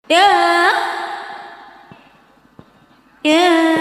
Ya, ya.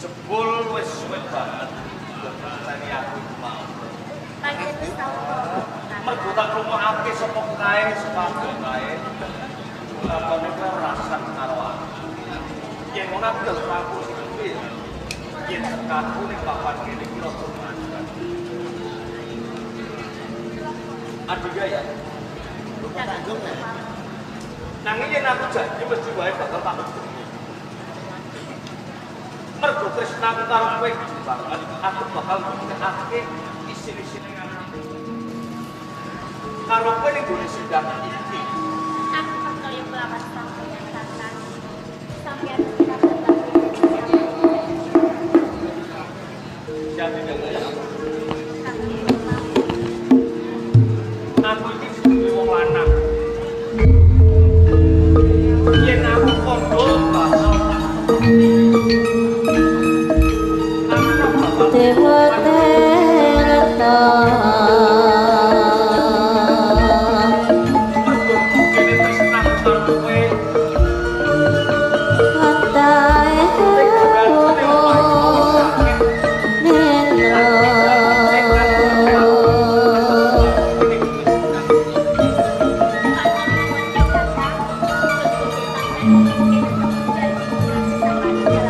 Jebul wis suwet banget. Tani aku mau. Mergo tak krungokke sapa kae sepatu kae. Lakone karo rasan karo aku. Yen ngono aku aku iki. Yen tekanku ning papan kene iki rada mangan. Adiga ya. Nanging yen aku janji mesti wae bakal tak mergo tresnaku karo kowe banget aku bakal ngekake isi-isine ngati karo kowe ning gone sidang iki aku percaya melawan sampeyan santan sampeyan tidak tetap jadi jangan aku iki duwe wong lanang yen aku kondo bakal Dewa Terata Thank you.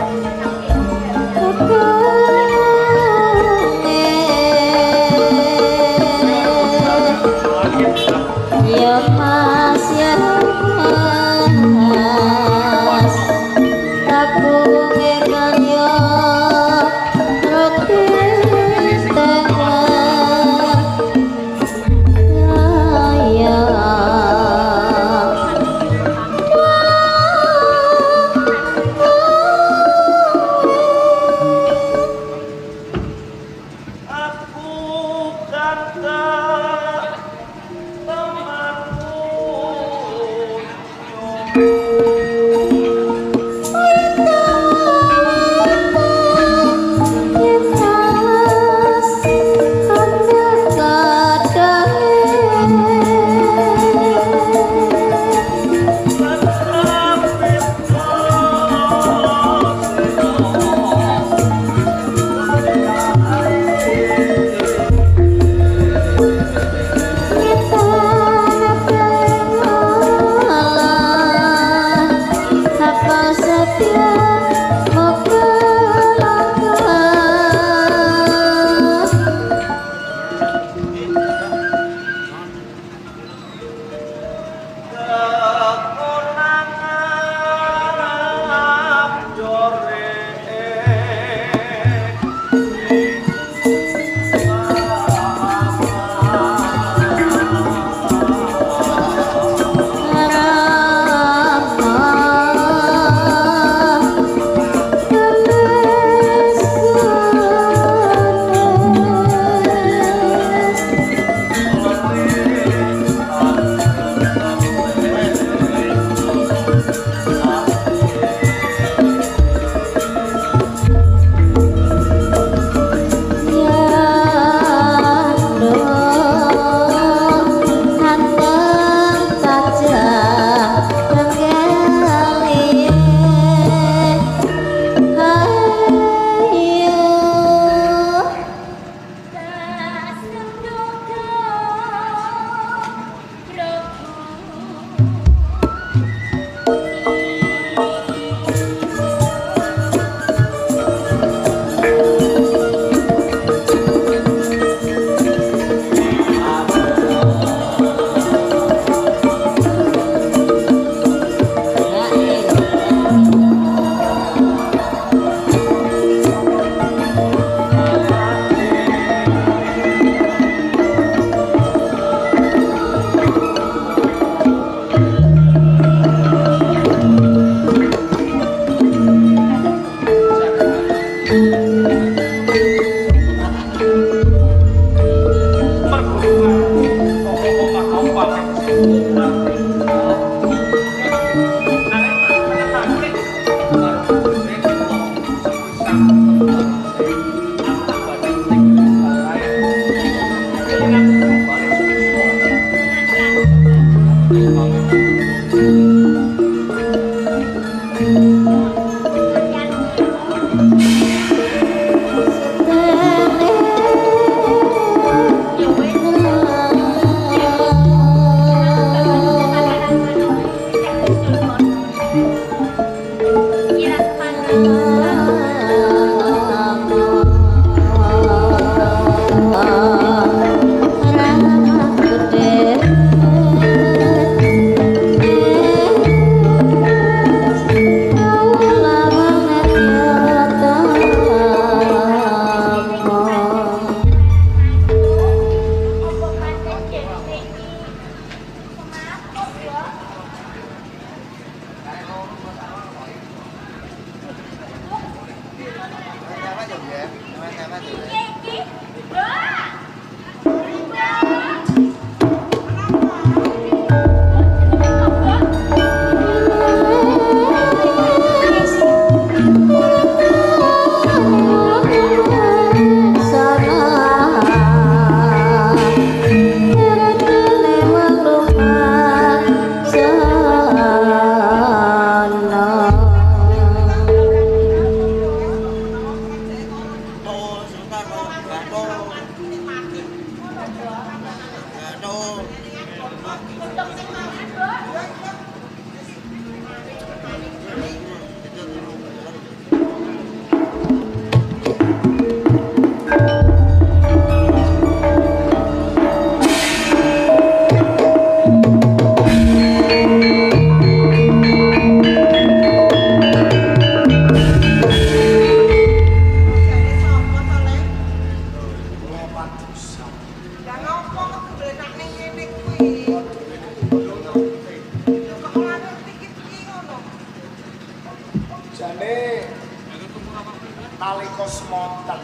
Nalika semonten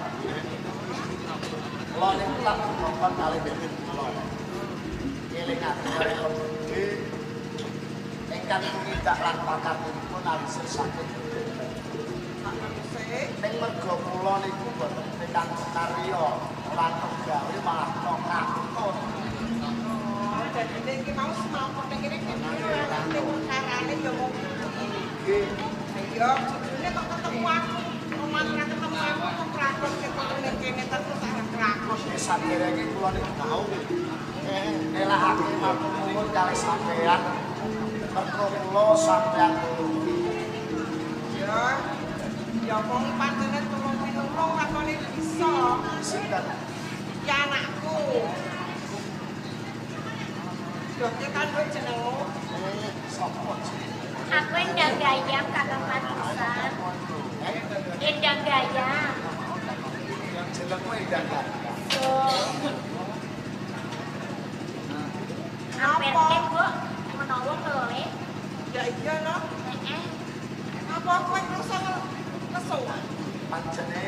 kula niku tak ngomong kali dene kula elingaken gede ingkang tumindak lan pakatipun alisih saged ning merga kula niku boten ingkang karya lan gawe malah ngakon dadi iki mau semaput ning kene carane yo mung nggih ayo jujurne kok ketemu aku Mantra ketemu aku ngrakon ketemu kene terus arep ngrakon. Saderenge kula niku tau nelakake matur kali sampean. Mergo kula sampean nulungi. Ya wong pantene tulung pinulung lakone bisa. Sinten? Ya anakku. Dokter kan jenengmu? Sopo? Aku Endang Gayam Kakang Patisan. Endang Gayam. Jenengmu Endang Gayam. So. Hampir ke, Bu. Menawa kelole. Ya iya no. Apa kowe ngrasa nesu? Panjene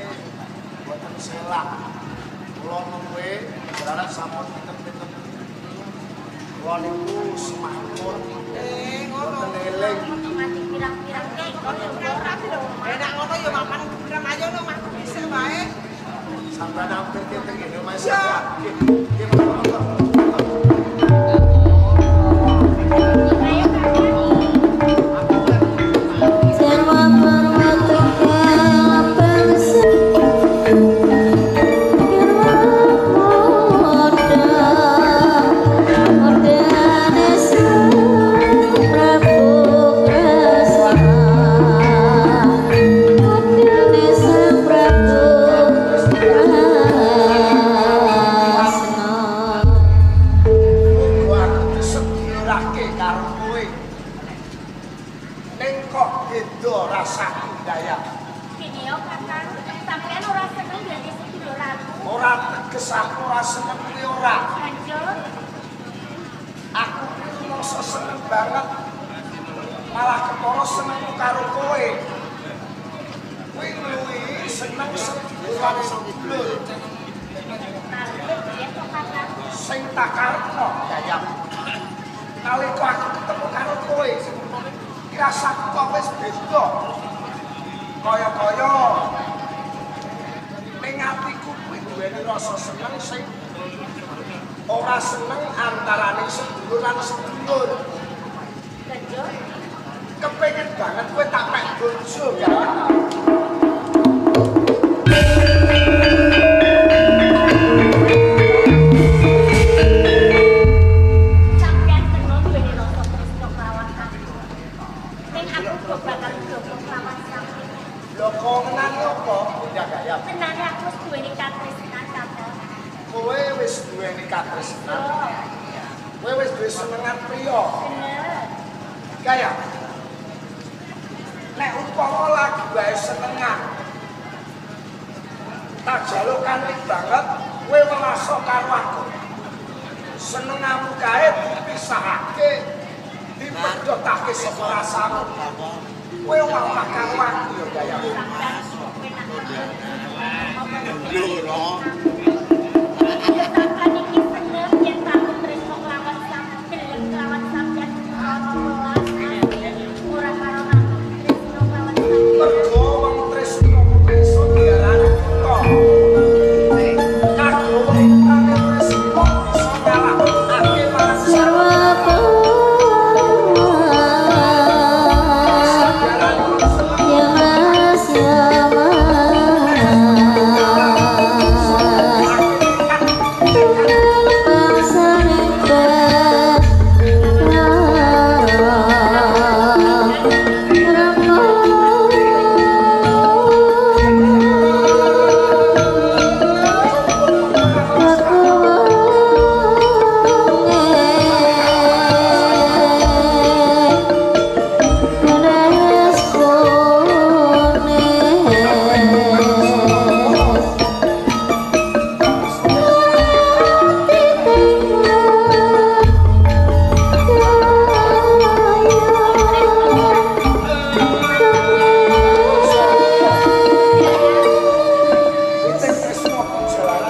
boten selak. Kula nuwe jalaran sampun pinten-pinten. Kula niku semakmur. Ngono eling. Mati pirang-pirang ke. Enak ngono ya mapan kurang ayo no mah dhisik wae. Sampeyan hampir keteng ngene Mas.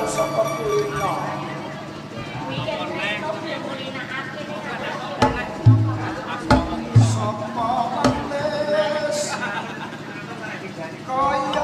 saka kulino. Biyen resto kulinakake ning Sapa manis kaya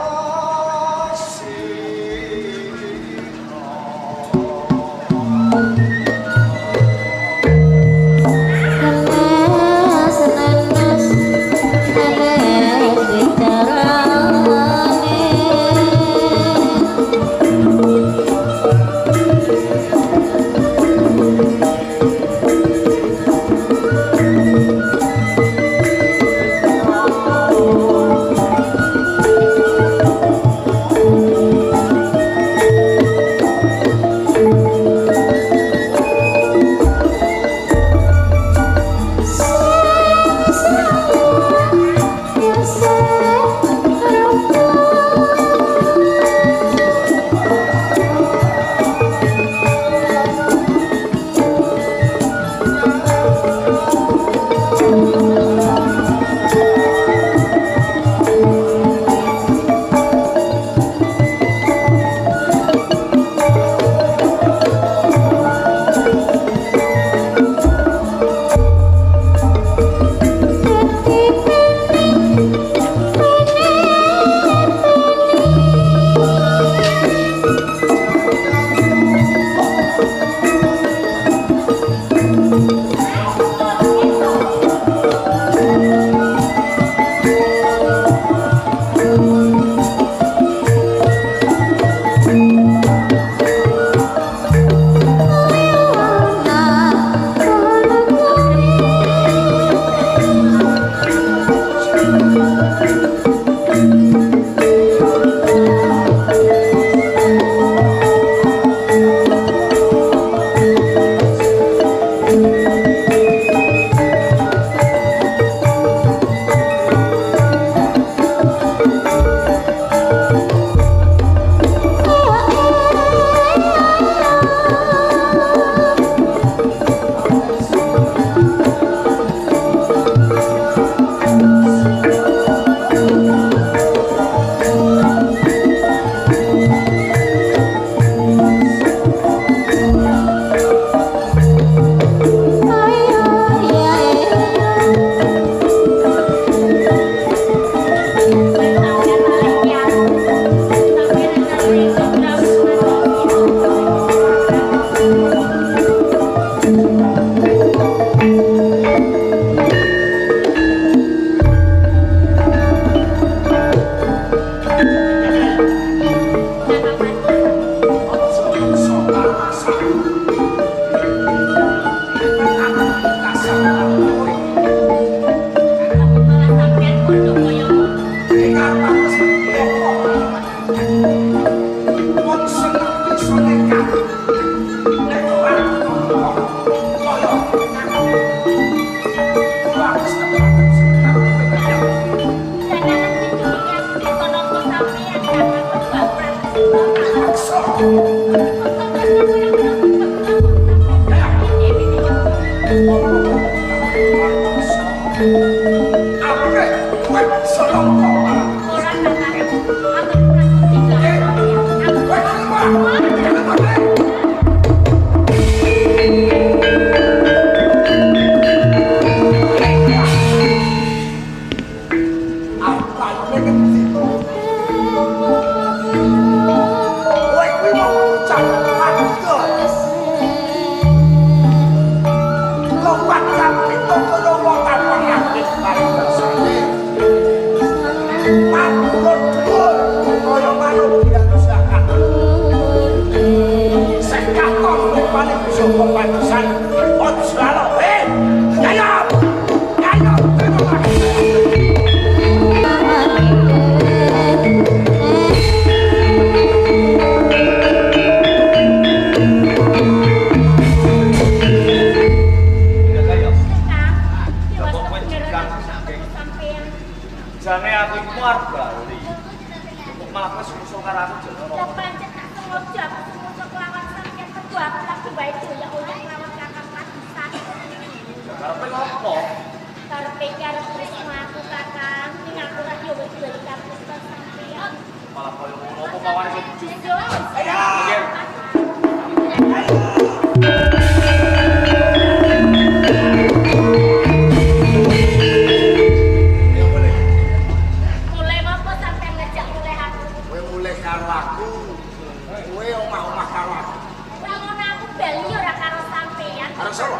karo sapa?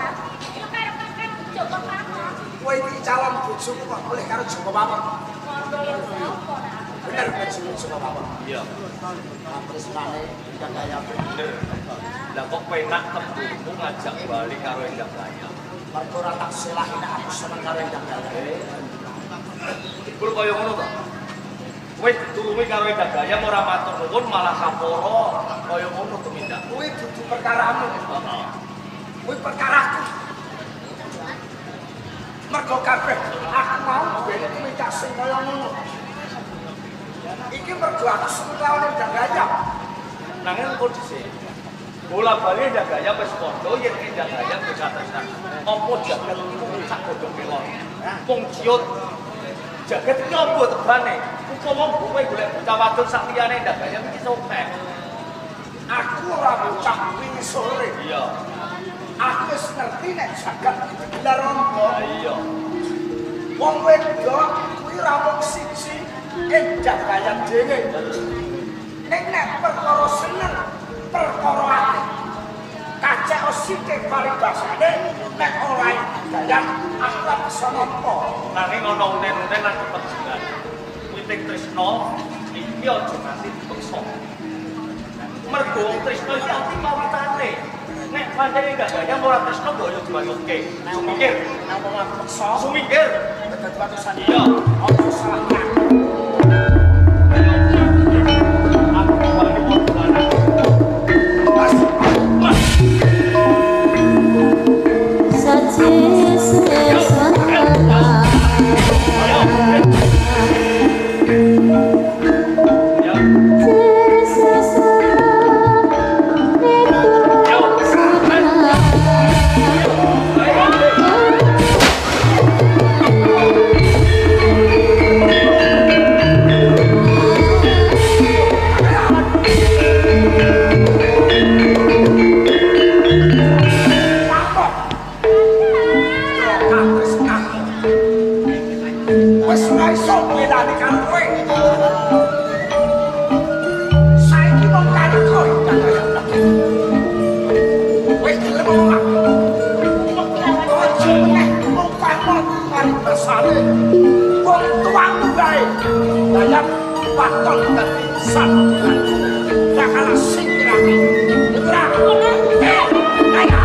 Itu karo kakak Joko Pamon. Kowe iki calon bojomu kok oleh karo Joko Pamon. Ngono ya sapa nak? Bener bojomu Joko Pamon. Iya. Tresnane Endang Gayam. Bener. Lah kok penak tembungmu ngajak balik karo Endang Gayam. Mergo ora tak selahi nek aku seneng karo Endang Gayam. Bul kaya ngono to. Kowe ditulungi karo Endang Gayam ora matur nuwun malah kaporo kaya ngono tumindak. Kuwi dudu perkaramu. Heeh. Kuwi perkaraku. Mergo kabeh aku mau duweni tumindak sing kaya ngono. Iki mergo aku seneng lawan Endang Gayam. Nanging kondisi bola bali Endang Gayam wis padha yen Endang Gayam wis katresnan. Apa jagat iki mung sak godhong kelon. Wong ciut jagat iki apa tebane? Upama kowe golek bocah wadon sak liyane Endang Gayam iki sopek. Aku ora bocah wingi sore. Iya. Aku wis ngerti nek jagat iki gelar rombo. Iya. Wong wedok kuwi ora mung siji Endang Gayam dhewe. Nek perkara seneng, perkara ati. Kacek sithik paribasane nek ora Gayam aku ora bisa nampa. Nanging ana unen-unen lan kepentingan. Witing tresna iki aja nganti dipeksa. Mergo tresna iki ati pawitane. Nek pancen Endang Gayam ora tresna kok yo dibayuke. Sumikir, Nek wong aku peksa, sumikir. dadi watusan Iya. apa salah aku. Aku bali wong lanang. Saji sesana Ya. Wes ora iso bedani karo kowe. Saiki wong karo kowe kaya wes gelem ora. Ojo meneh wong pamon karo besare. Wong tuamu bae. Dayap waton dadi sangan. Dakala singirane. Ora. Kaya.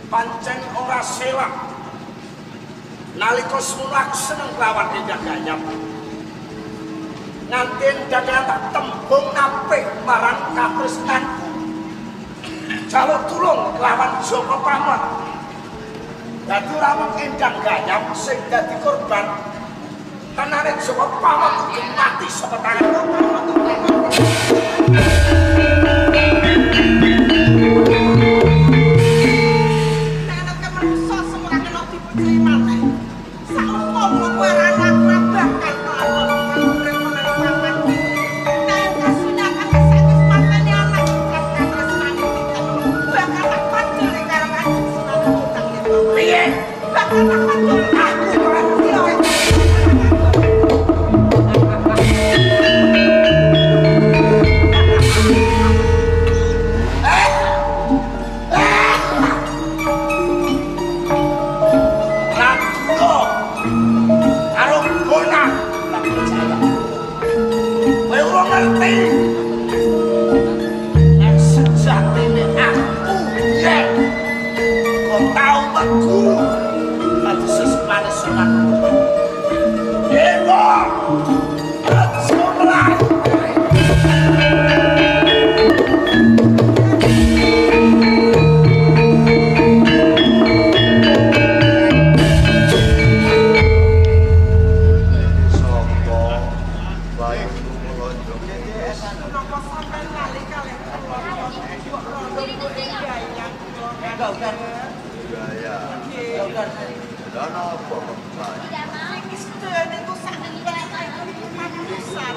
Pancen ora sewa. Nalika semono aku seneng lawan Endang Gayam. Nganti Endang Gayam tak tembung napik marang katresnanku. Jaluk tulung lawan Joko Pamon. Dadi ora mung Endang Gayam sing dadi korban. Tenane Joko Pamon uga mati saka tangan Enggak udah. Gaya. Ya udah. Dan apa? Tidak mau. Sedene iku sakit banget pisan.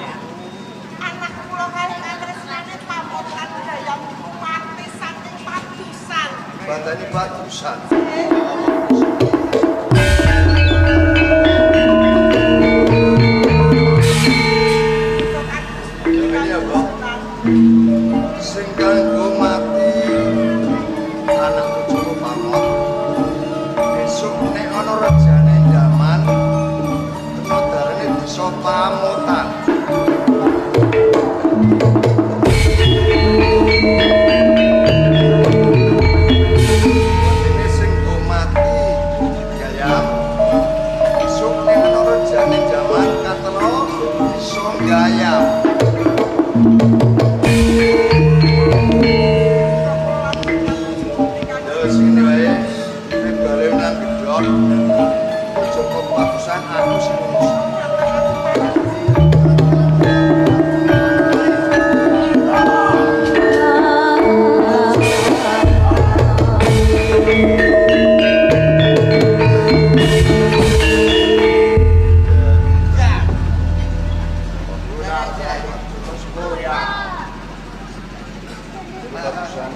Anak kula kali tresnane pamotan gayam mati saking padusan. Batani bagusan. Ya, Bang. Sing kanggo mati anak bojoku pamot. Besok nek ana rejane jaman kena darane bisa pamotan. Ini sing go mati gayam. Besok nek ana rejane jaman katelo bisa gayam. Sini wae, nek bali nang gedhok, cukup patusan aku sing ngurus. Patusan.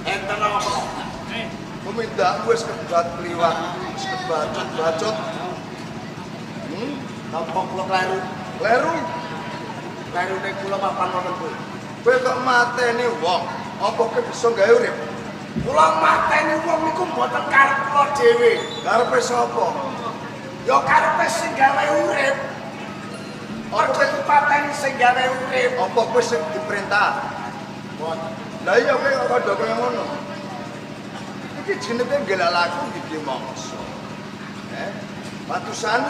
Enten apa? Pemindahan wis kebat kliwat, wis kebacut-bacut. Napa kula kleru? Kleru, Klerune kula mapan wonten kuwi. kowe kok mateni wong, apa kowe bisa gawe urip? Kula mateni wong niku mboten karep kula dhewe. Karepe sapa? Ya karepe sing gawe urip. Ojo dipateni sing gawe urip. Apa kowe sing diperintah? Mboten. Lah iya kowe kok padha kaya ngono. Iki jenenge gelak laku iki mangsa. Patusan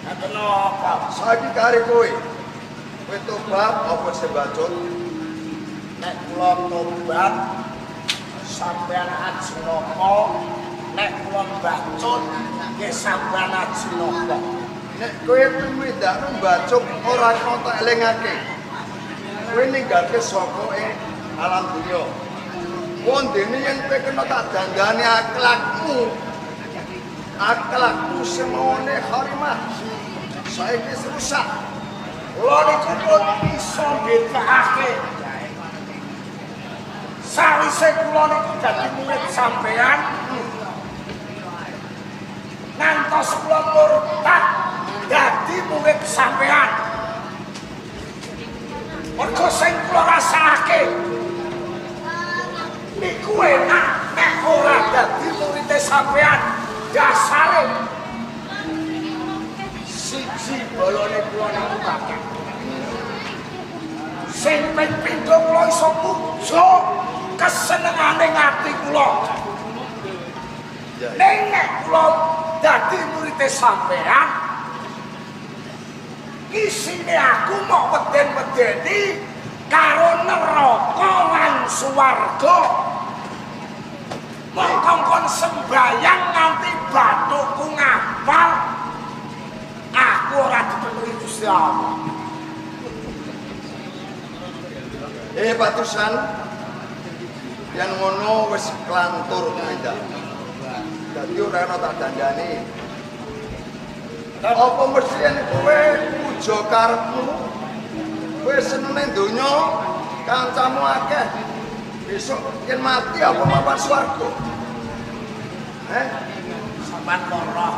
Enten apa? saiki kare kowe. Kowe tobat apa sing bacut? Nek kula tobat sampeyan ajinaka, nek kula bacut nggih sampeyan ajinaka. Nek kowe tumindak mbacuk ora kena tak elingake. Kowe ninggalke saka ing alam dunya. Wondene yen kowe kena tak dandani akhlakmu. Akhlakmu semone harimah. Saiki rusak. Kula niku pun iso mbedakake. Sawise kula niku dadi murid sampeyan, ngantos kula murtad dadi murid sampeyan. Mergo sing kula rasake niku enak nek ora dadi murid sampeyan. Dasare siji bolone kula niku kakek. Sing ping pindho kula iso mujo kesenengane ati kula. Ning nek kula dadi murid sampeyan, isine aku mau weden-wedeni karo neraka lan swarga. Mongkon sembayang nganti bathukku ngapal, aku ora dipenuhi Gusti Allah. Patusan yen ngono wis klantur mindah. Dadi ora ana tak dandani. Apa mesti yen kowe puja karepmu? Kowe senenge donya, kancamu akeh. Besok yen mati apa mapan swarga? Sampeyan lara.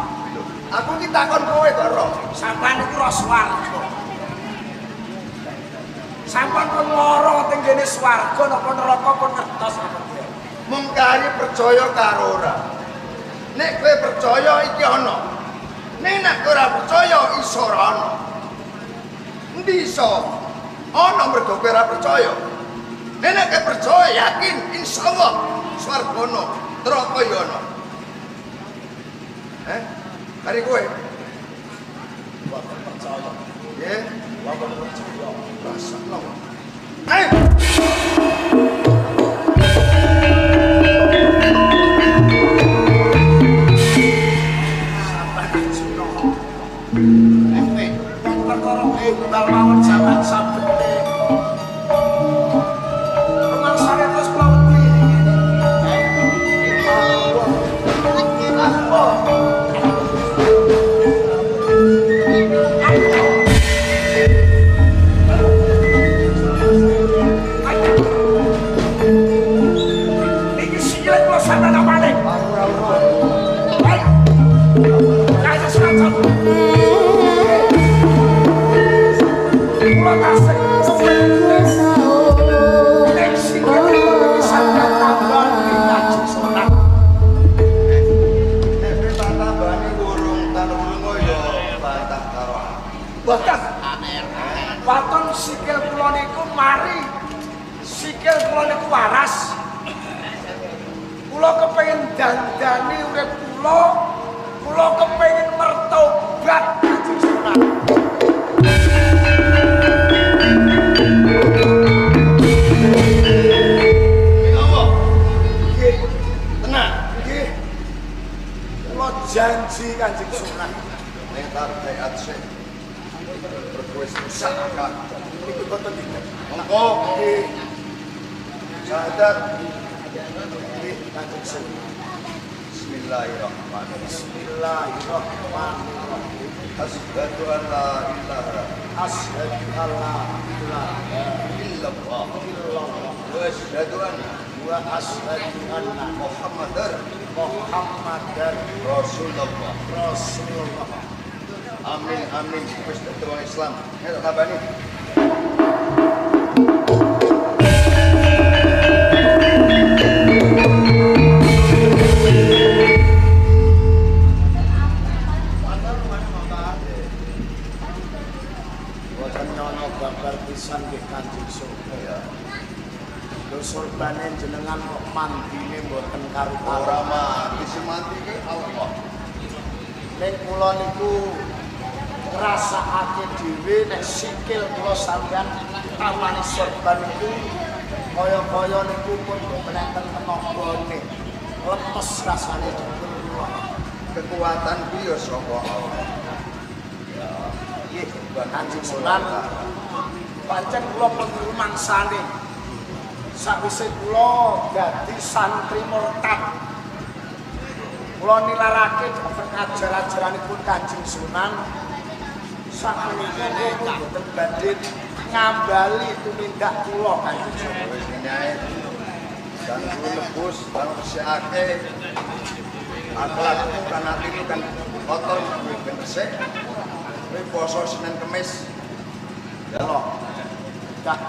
Aku ki takon kowe kok, Ro. Sampeyan iku ora swarga. Sampeyan pun lara teng kene swarga napa neraka pun ngertos apa. Mung kari percaya karo ora. Nek kowe percaya iki ana. Nek ora percaya iso ora ana. Endi iso? Ana mergo kowe ora percaya. Nek kowe percaya yakin insyaallah swarga ana, neraka ya ana. Kari kowe Mboten percaya. nggih, Mboten percaya. rasakno. Perkara bal mawon sampeyan sabete. Rumah saya terus kula wedi ngene. waras. Kula kepengin dandani urip kula kepengin mertobat Kanjeng Sunan. Nggih, tenang. Nggih. Kula janji Kanjeng Sunan. Ning taat sik. Berkuis usaha. Niku boten dinten. Monggo Nggih. syahadat. Nggih, Kanjeng Sunan. Bismillahirrahmanirrahim. Bismillahirrahmanirrahim. Asyhadu an la ilaha Asyhadu an la ilaha illallah illallah wa asyhadu anna wa asyhadu anna Muhammadar Muhammadar Rasulullah. Rasulullah. Amin amin. Wis dadi wong Islam. Nek tak tambani. Boten nyono babar pisan nggih Kanjeng Sunan. Lho surbane jenengan kok mandine mboten karo-karo. Ora mati semanti ki Allah. Ning kula niku ngrasakake dhewe nek sikil kula sampeyan tamani sorban niku kaya-kaya niku pun mboten enten tenagane. Lemes rasane dipun kula. Kekuatan ku ya saka Allah. Nggih, Kanjeng Sunan pancen kula pun rumangsane. Sawise kula dadi santri murtad. Kula nilarake ajar-ajaranipun Kanjeng Sunan. Sapunika kula boten badhe ngambali tumindak kula Kanjeng Sunan. Wis nyai. Dan ku nebus dan kesekake akhlakmu kan atimu kan kotor kuwi ben resik. Kuwi poso Senin Kamis. Ya loh. Dah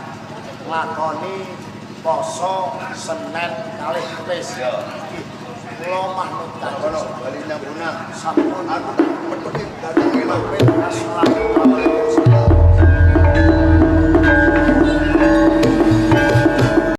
nglakoni poso Senin kalih Kamis. Ya. Kula manut Kanjeng Kono Sunan. bali nang bunang. Sampun Aku tak pedhot datang elok. Assalamualaikum.